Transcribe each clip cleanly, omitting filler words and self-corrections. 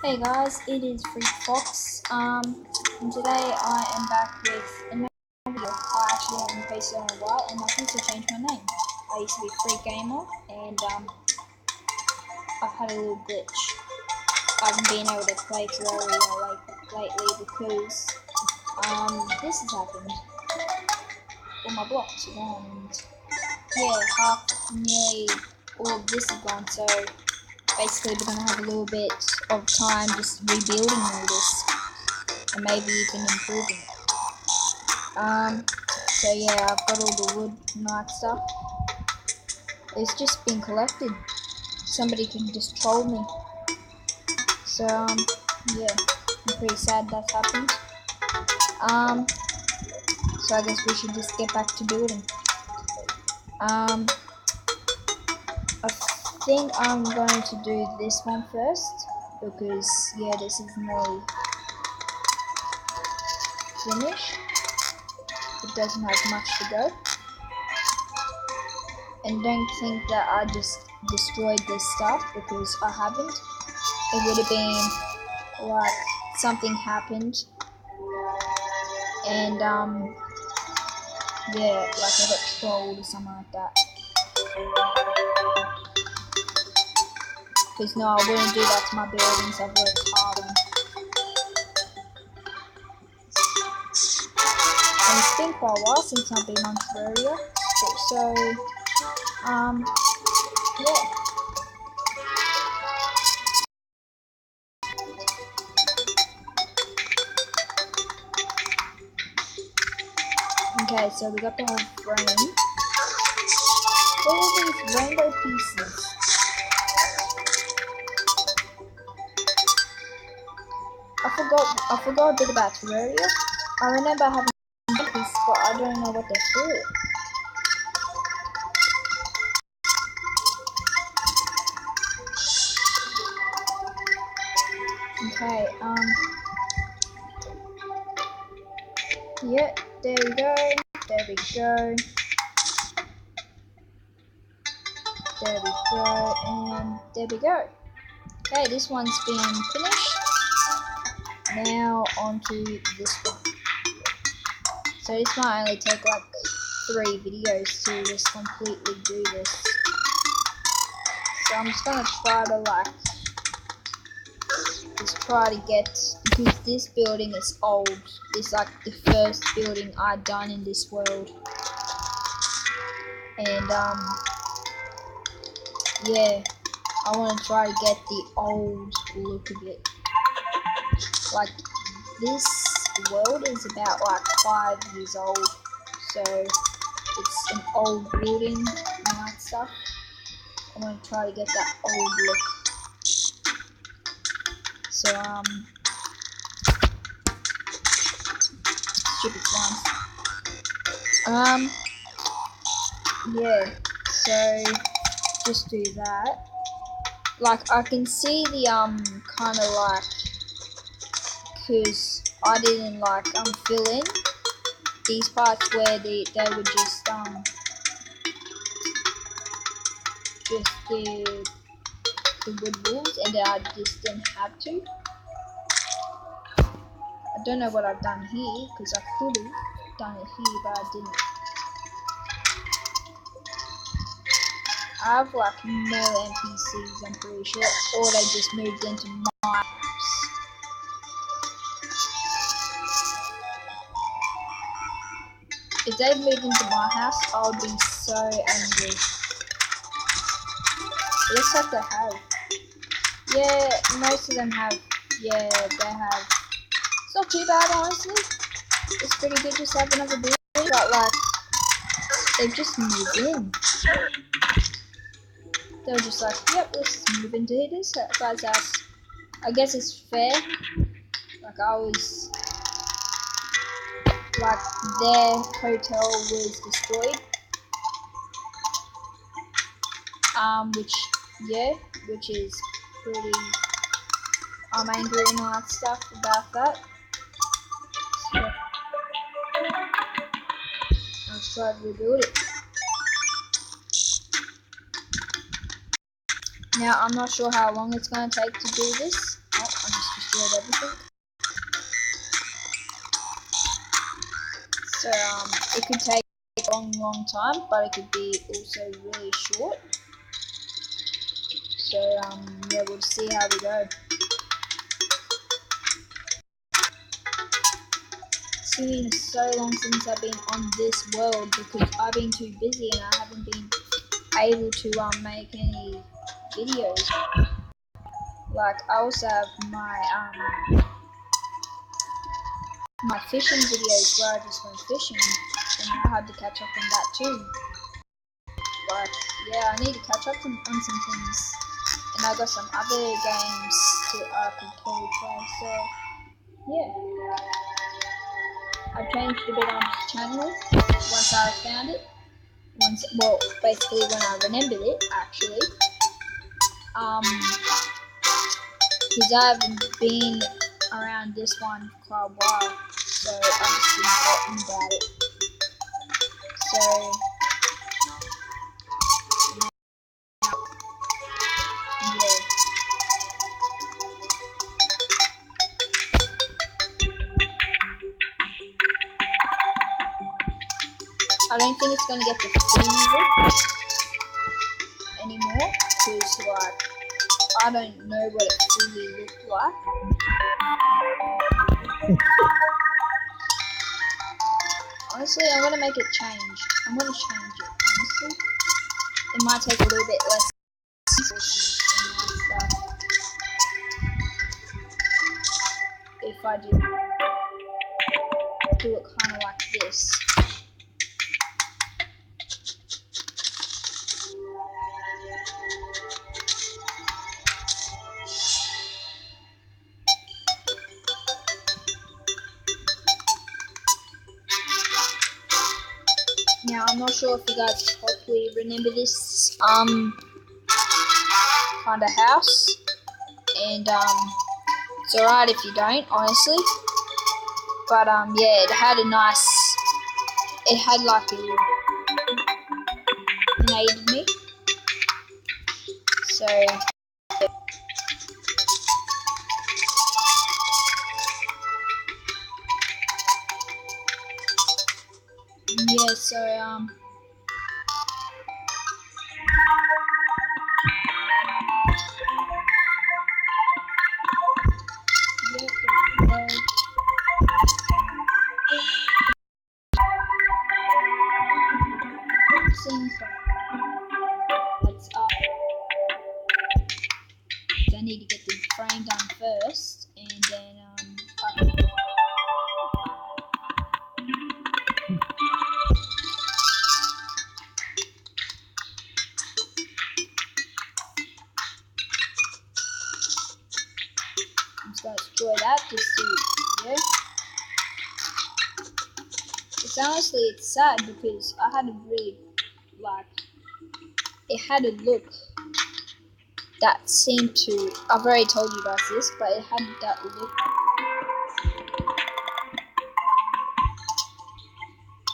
Hey guys, it is Free Fox. And today I am back with another video. I actually haven't posted in a while, and I've also changed my name. I used to be Free Gamer, and I've had a little glitch. I haven't been able to play Terraria lately because this has happened. All my blocks are gone, and yeah, nearly all of this is gone. So basically, we're gonna have a little bit of time just rebuilding all this, and maybe even improving it. So yeah, I've got all the wood and that stuff. It's just been collected. Somebody can just troll me. So yeah, I'm pretty sad that's happened. So I guess we should just get back to building. I think I'm going to do this one first because yeah, this is nearly finished. It doesn't have much to go. And don't think that I just destroyed this stuff, because I haven't. It would have been like something happened, and yeah, like I got trolled or something like that. Because no, I wouldn't do that to my buildings. I've worked hard on. And it's been quite a while since I've been on Terraria, so yeah. Okay, so we got the whole frame. All these rainbow pieces. I forgot a bit about Terraria. I remember having pieces, but I don't know what they're for. Okay, yeah, there we go, there we go, there we go, and there we go. Okay, this one's been finished. Now on to this one. So this might only take like 3 videos to just completely do this. So I'm just gonna try to try to get, because this building is old. It's like the first building I've done in this world. And yeah, I want to try to get the old look of it. Like, this world is about like 5 years old, so it's an old building and that stuff. I want to try to get that old look. So stupid one. Yeah. So just do that. Like, I can see the kind of like, because I didn't fill in these parts where they would just the wood walls, and then I just didn't have to. I don't know what I've done here, because I could have done it here, but I didn't. I have like no NPCs, I'm pretty sure, or they just moved into my house. If they moved into my house, I would be so angry. It looks like they have. Yeah, most of them have. Yeah, they have. It's not too bad, honestly. It's pretty good just having another building, but like, they've just moved in. They were just like, yep, let's move into this guy's house. I guess it's fair. Like, I was, like, their hotel was destroyed. Which is pretty, I'm angry and all that stuff about that. So, I'll try to rebuild it. Now, I'm not sure how long it's going to take to do this. Oh, I destroyed everything. So it could take a long time, but it could be also really short. So yeah, we'll see how we go. It's been so long since I've been on this world because I've been too busy and I haven't been able to make any videos. Like I also have my fishing videos where I just went fishing, and I had to catch up on that too. But yeah, I need to catch up on some things, and I got some other games to could totally play. So yeah, I've changed a bit on this channel once I found it. Well, basically when I remembered it actually. Because I haven't been around this one for quite a while, so I've just been forgotten about it. So yeah. I don't think it's gonna get the full look anymore, because like I don't know what it fully looked like. Honestly, I'm gonna make it change. I'm gonna change it, honestly. It might take a little bit less resources and stuff if I do it kind of like this. Now, I'm not sure if you guys hopefully remember this kind of house, and it's alright if you don't, honestly. But yeah, it had like a made me. So yeah, so yeah, seems like it's up. I need to get the frame done first, and then I'm just gonna destroy that just to yeah. It's sad because I had a really like it had a look that seemed to. I've already told you guys this, but it had that look,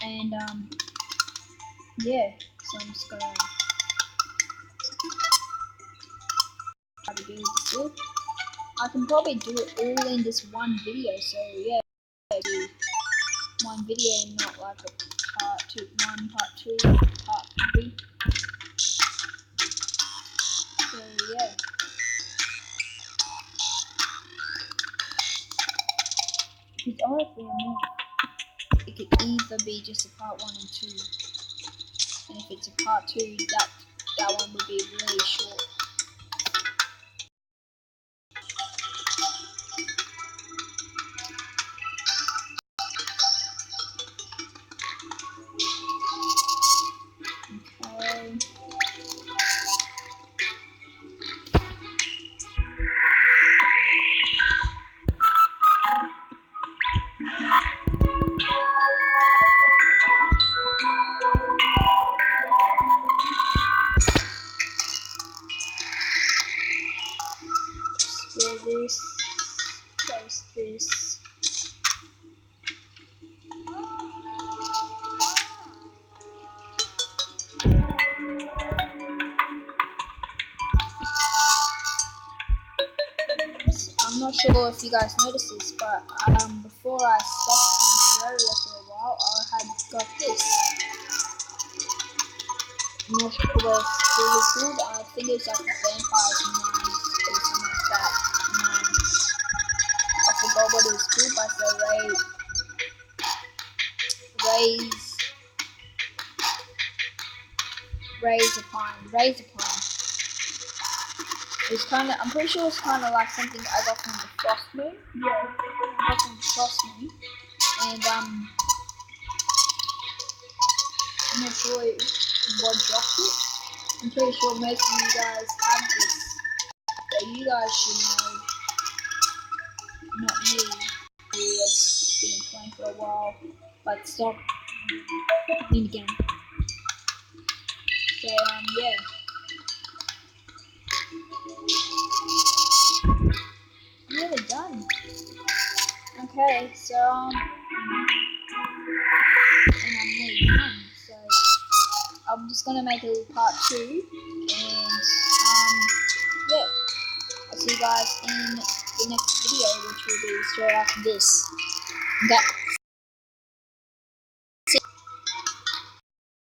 and yeah. So I'm just gonna try to do this look. I can probably do it all in this one video. So yeah, do one video, not like a part two, part two, part three. So yeah. Because honestly, I mean, it could either be just a part 1 and 2, and if it's a part 2, that one would be really short. Okay. Spray this, place this. I'm not sure if you guys noticed this, but before I stopped playing Terraria for a while, I had got this. I'm not sure what it's really called. I think it's like a vampire's mind or something like that. I forgot what it was called, but it's raise upon. It's kind of, I'm pretty sure it's kind of like something I got from the Frost Moon. Yeah, I got from the Frost Moon. And I'm not sure what dropped it. I'm pretty sure most of you guys have this. So you guys should know, not me, who has been playing for a while, but stop playing again. So yeah. I'm nearly done. Okay, so and I'm nearly done. So I'm just gonna make a little part 2, and yeah, I'll see you guys in the next video, which will be straight after this. Okay.